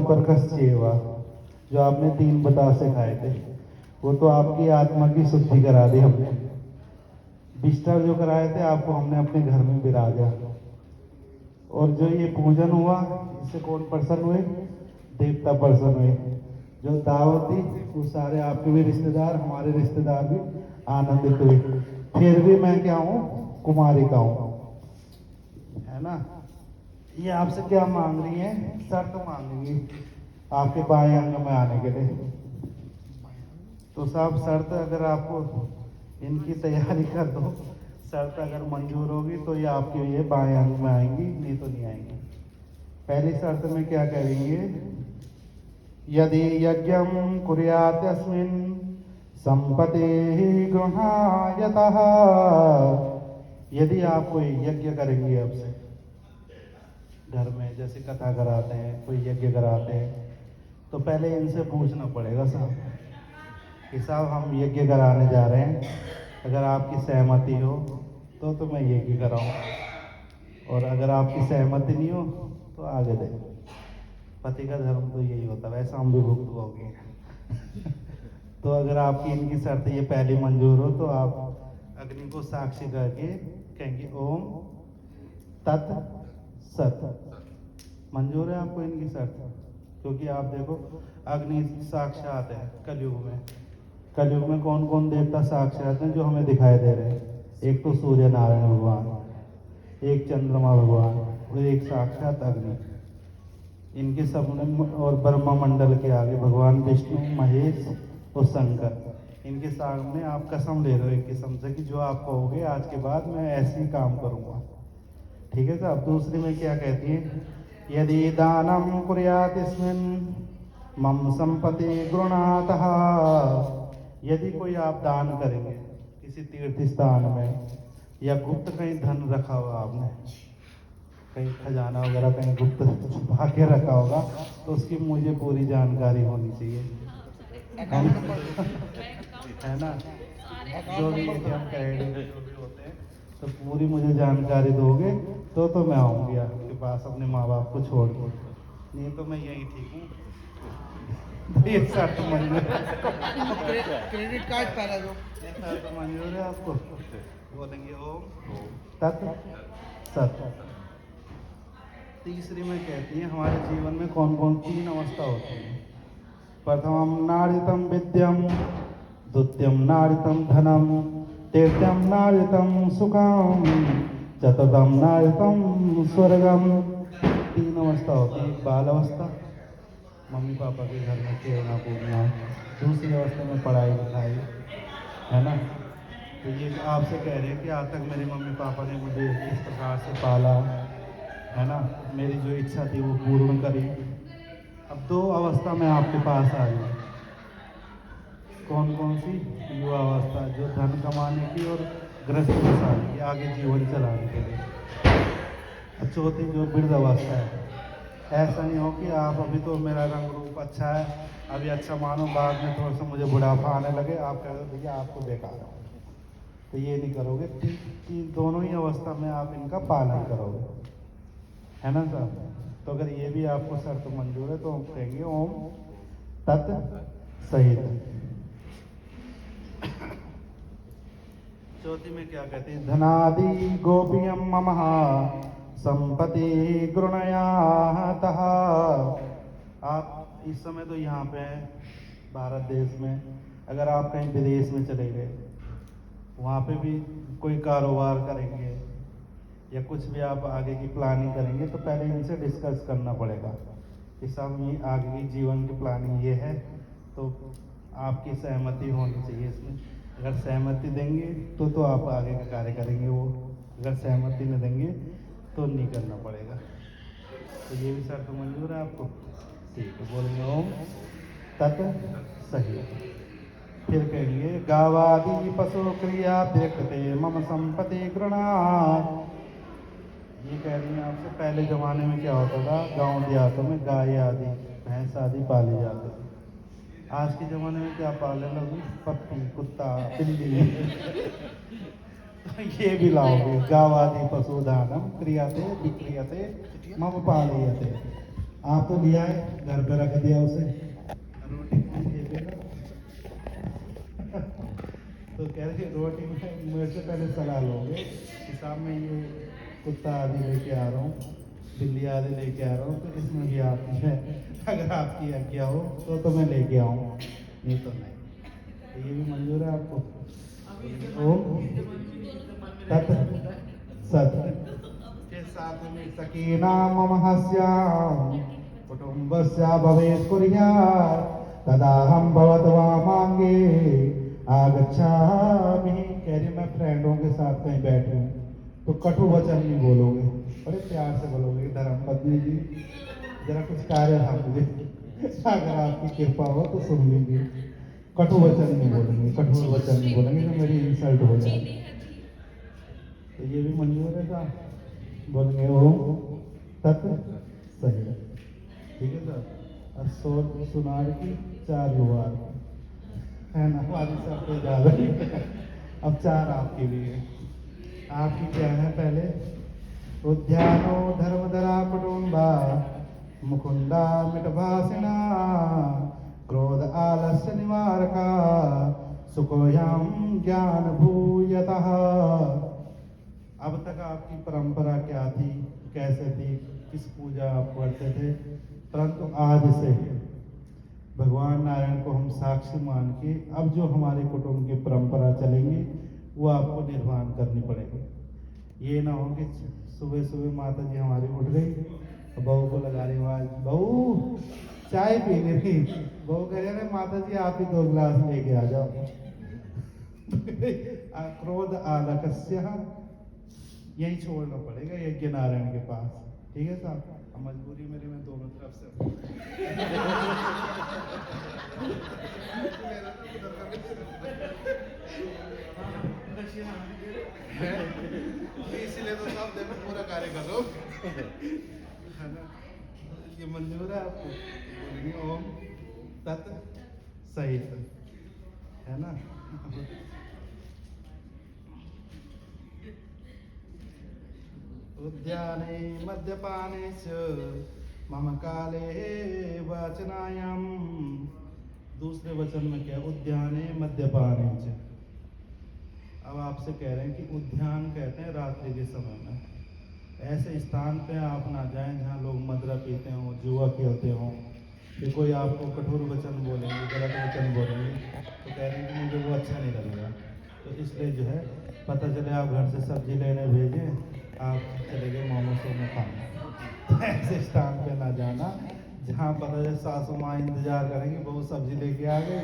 परकश्चेवा, जो आपने 3 बतासे खाए थे, वो तो आपकी आत्मा की शुद्धि करा दी हमने। बिस्तर जो कराए थे आपको हमने अपने घर में बिराजा। और जो ये पूजन हुआ, इससे कौन प्रसन्न हुए? देवता प्रसन्न हुए। जो दावत थी वो सारे आपके भी रिश्तेदार, हमारे रिश्तेदार भी आनंदित हुए। फिर भी मैं क्या हूँ? कुमारिका हूँ, है ना। ये आपसे क्या मांग रही है? शर्त मांगेंगी आपके बाएं अंग में आने के लिए। तो साहब शर्त अगर आपको इनकी तैयारी कर दो, शर्त अगर मंजूर होगी तो ये आपके ये बाएं अंग में आएंगी, नहीं तो नहीं आएंगी। पहली शर्त में क्या करेंगे? यदि यज्ञं कुर्यात् यस्मिन् संपत्तिः गृहायतः, यदि आप कोई यज्ञ करेंगे अब से घर में, जैसे कथा कराते हैं, कोई यज्ञ कराते हैं, तो पहले इनसे पूछना पड़ेगा साहब कि साहब हम यज्ञ कराने जा रहे हैं, अगर आपकी सहमति हो तो मैं यज्ञ कराऊँ, और अगर आपकी सहमति नहीं हो तो आगे दे। पति का धर्म तो यही होता है, वैसा हम भी भुगत भोगी हैं। तो अगर आपकी इनकी शर्त ये पहली मंजूर हो तो आप अग्नि को साक्षी करके कहेंगे ओम तत् सत। मंजूर है आपको इनकी शर्त? क्योंकि आप देखो अग्नि साक्षात है कलयुग में। कलयुग में कौन कौन देवता साक्षात हैं जो हमें दिखाई दे रहे हैं? एक तो सूर्य नारायण भगवान, एक चंद्रमा भगवान, और एक साक्षात अग्नि। इनके सब और ब्रह्मा मंडल के आगे भगवान विष्णु, महेश और शंकर, इनके सामने आप कसम ले रहे हो एक किस्म से कि जो आप कहोगे आज के बाद मैं ऐसे ही काम करूंगा। ठीक है साहब। दूसरी में क्या कहती है? यदि दानम कुर्यात् यस्मिन् मम संपत्ति गृणातः, यदि कोई आप दान करेंगे किसी तीर्थ स्थान में, या गुप्त कहीं धन रखा होगा आपने, कहीं खजाना वगैरह कहीं गुप्त छुपा के रखा होगा, तो उसकी मुझे पूरी जानकारी होनी चाहिए, है ना। जो भी ATM क्रेडिट जो भी होते हैं, तो पूरी मुझे जानकारी दोगे तो मैं आऊँगी आपके पास अपने माँ बाप को छोड़ के, नहीं तो मैं यही ठीक हूँ। तो ये शर्त मंजूर है? क्रेडिट कार्ड पहले दो। ये शर्त मंजूर है आपको? बोलेंगे ओम तत् सत। तीसरी में कहती है हमारे जीवन में कौन कौन 3 अवस्था होती है। प्रथमम नारितम विद्यम, द्वितीयम नारितम धनम, तृतीयम नारितम सुखम, चतुर्थम नारितम स्वर्गम। 3 अवस्था होती है। एक बाल अवस्था, मम्मी पापा के घर में खेलना कूदना। दूसरी अवस्था में पढ़ाई लिखाई, है ना। तो ये आपसे कह रहे हैं कि आज तक मेरे मम्मी पापा ने मुझे इस प्रकार से पाला, है ना, मेरी जो इच्छा थी वो पूर्ण करी। अब 2 अवस्था में आपके पास आ गई। कौन कौन सी? युवा अवस्था, जो धन कमाने की और ग्रस्त बसाने की, आगे जीवन चलाने के लिए। चौथी जो वृद्ध अवस्था है, ऐसा नहीं हो कि आप अभी तो मेरा रंग रूप अच्छा है, अभी अच्छा मानो, बाद में थोड़ा सा मुझे बुढ़ापा आने लगे, आप कह दो भैया आपको बेकार है। तो ये नहीं करोगे। दोनों ही अवस्था में आप इनका पालन करोगे, है ना साहब। तो अगर ये भी आपको शर्त मंजूर है तो हम कहेंगे ओम तत् सहित। चौथी में क्या कहते हैं? धनादि गोपियम ममः संपत्ति गृणयातः। आप इस समय तो यहाँ पे हैं भारत देश में, अगर आप कहीं विदेश में चले गए, वहाँ पे भी कोई कारोबार करेंगे या कुछ भी आप आगे की प्लानिंग करेंगे, तो पहले इनसे डिस्कस करना पड़ेगा कि साहब ये आगे की जीवन की प्लानिंग ये है, तो आपकी सहमति होनी चाहिए इसमें। अगर सहमति देंगे तो आप आगे का कार्य करेंगे वो, अगर सहमति न देंगे तो नहीं करना पड़ेगा। तो ये भी शर्त मंजूर है आपको? ठीक है, बोलेंगे ओम तत् सही। फिर कहेंगे गावादि पशु क्रिया व्यक्ते मम संपत्ति गृणात्। ये कह रही हैं आपसे पहले ज़माने में क्या होता था, गांव देहातों में गाय आदि भैंस आदि पाली जाती थी। आज के ज़माने में क्या पाले लोग? पत्ती, कुत्ता, बिल्ली। तो ये भी लाओगे। गावादि पशुधानम क्रियते विक्रियते मम पालयते। आप तो लिया है, घर पे रख दिया उसे, रोटी कौन खेलेगा? तो कह रहे रोटी में मेरे से पहले सलाह लोगे कि साहब मैं ये कुत्ता आदि लेके आ रहा हूँ, बिल्ली आदि लेके आ रहा हूँ, तो इसमें भी आप है, अगर आपकी आज्ञा हो तो मैं लेके आऊँ, नहीं तो नहीं। तो ये भी मंजूर है आपको? ओम तत् सत् के साथ में सकीना मम हस्याम कुटुम्बस्य भवेत् कुर्यात् तदा हम भवद्वामांगे आगच्छामि। कह रही मैं फ्रेंडों के साथ कहीं बैठूं तो कटु वचन नहीं बोलोगे, बड़े प्यार से बोलोगे धर्म पत्नी जी जरा कुछ कार्य था मुझे, अगर आपकी कृपा हो तो सुन लीजिए। कटु वचन नहीं बोलेंगे, कठोर वचन नहीं बोलेंगे तो मेरी इंसल्ट हो जाएगी। तो ये भी मंजूर है साहब? बोलेंगे ओम तत् सही, ठीक है सर। और सुनार की 4 लोहार है ना, हमारी सब पे ज्यादा अब 4 आपके लिए। आपकी क्या है? पहले उद्यानो धर्मधरा कुटुंबा मुकुंदा मितभाषिणा क्रोध आलस्य निवारका सुखोयम ज्ञान भूयतः। अब तक आपकी परंपरा क्या थी, कैसे थी, किस पूजा आप करते थे, परंतु आज से भगवान नारायण को हम साक्षी मान के अब जो हमारे कुटुंब की परंपरा चलेंगी वो आपको निर्वाहन करनी पड़ेगी। ये ना हो कि सुबह सुबह माता जी हमारी उठ गई, बहू को लगा रही आवाज, बहू चाय पीनी थी, बहू कह रहे माता जी आप ही 2 गिलास लेके आ जाओ। क्रोध आलकस्य यही छोड़ना पड़ेगा यज्ञ नारायण के पास, ठीक है साहब? मजबूरी मेरी में दोनों तरफ से इसीलिए तो साहब देखो पूरा कार्य कर लो, है ना? ये मंजूर है आपको? बोलेंगे ओम तत् सहित, है ना? उद्याने मद्यपाने च मम काले वचनायाम। दूसरे वचन में क्या? उद्याने मद्यपाने च। अब आपसे कह रहे हैं कि उद्यान कहते हैं रात्रि के समय में, ऐसे स्थान पे आप ना जाएं जहाँ लोग मदरा पीते हों, जुआ खेलते हों, कि कोई आपको कठोर वचन बोलेंगे, गलत वचन बोलेंगे, तो कह रहे हैं कि मुझे वो अच्छा नहीं लगेगा। तो इसलिए जो है पता चले आप घर से सब्जी लेने भेजें, आप चले गए मोमोसों में खाना। ऐसे स्थान पे ना जाना जहाँ पता चले सासू माँ इंतजार करेंगे, बहू सब्जी लेके आ गई,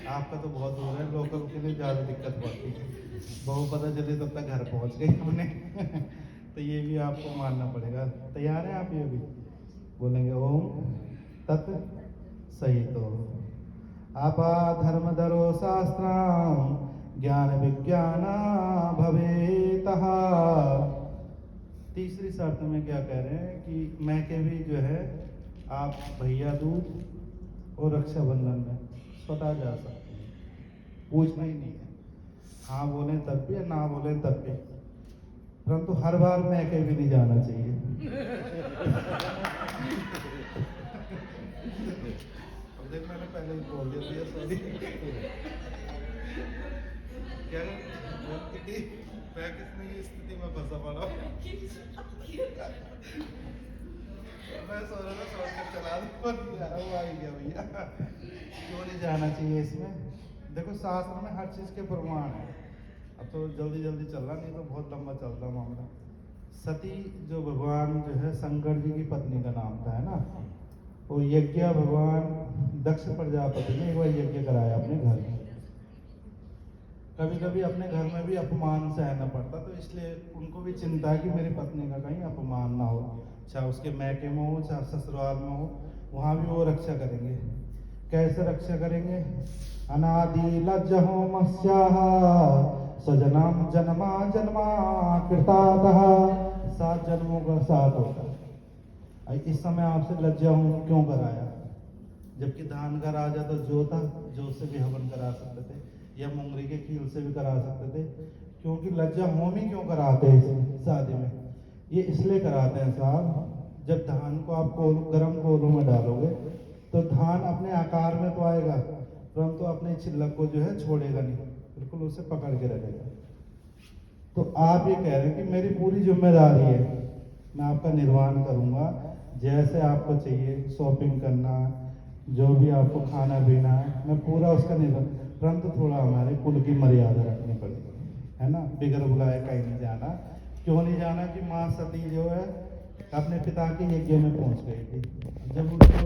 आपका तो बहुत दूर है, लोकल के लिए ज़्यादा दिक्कत पड़ती है, बहू पता चले तब तक घर पहुँच गई हमने। तो ये भी आपको मानना पड़ेगा। तैयार है आप? ये भी बोलेंगे ओम तत् सही। तो आपा धर्म धरो शास्त्रम ज्ञान विज्ञान भवेतः। तीसरी शर्त में क्या कह रहे हैं कि मैं के भी जो है आप भैया दूज और रक्षाबंधन में स्वतः जा सकते हैं, पूछना ही नहीं है। हाँ बोले तब भी, ना बोले तब भी, परंतु हर बार मैं के भी नहीं जाना चाहिए। अब देख मैंने पहले ही बोल दिया, सॉरी। क्या मैं किसने ये स्थिति में फंसा पड़ा? मैं सो रहा था, सोच कर चला जा रहा हूँ, आ ही गया भैया। क्यों नहीं जाना चाहिए इसमें? देखो शास्त्र में हर चीज के प्रमाण है। अब तो जल्दी जल्दी चल रहा, नहीं तो बहुत लंबा चलता मामला। सती जो भगवान जो है शंकर जी की पत्नी का नाम था, है ना? वो यज्ञ भगवान दक्ष प्रजापति ने एक बार यज्ञ कराया अपने घर में। कभी कभी अपने घर में भी अपमान सहना पड़ता, तो इसलिए उनको भी चिंता है कि मेरी पत्नी का कहीं अपमान ना हो, चाहे उसके मैके में हो चाहे ससुराल में हो, वहाँ भी वो रक्षा करेंगे। कैसे रक्षा करेंगे? अनादि लज्जहो मस्याः सजनम जन्मा जन्मा कृतातः। 7 जन्मों का साथ होता है। इस समय आपसे लज्जा हूँ क्यों कराया? जबकि धान का राजा तो जो था, जो से भी हवन करा सकते थे, या मुंगरी के कील से भी करा सकते थे, क्योंकि लज्जा होम ही क्यों कराते हैं शादी में? ये इसलिए कराते हैं साहब, जब धान को आप गर्म कोलों में डालोगे तो धान अपने आकार में तो आएगा, परंतु अपने छिलक को जो है छोड़ेगा नहीं, बिल्कुल उसे पकड़ के रखेगा। तो आप ये कह रहे हैं कि मेरी पूरी जिम्मेदारी है, मैं आपका निर्वहन करूंगा, जैसे आपको चाहिए शॉपिंग करना, जो भी आपको खाना पीना है, मैं पूरा उसका निर्वहन, परंतु थोड़ा हमारे कुल की मर्यादा रखनी पड़ेगी, है ना। बिगर बुलाए कहीं नहीं जाना। क्यों नहीं जाना कि माँ सती जो है अपने पिता के यज्ञ में पहुंच गई थी, जब उनको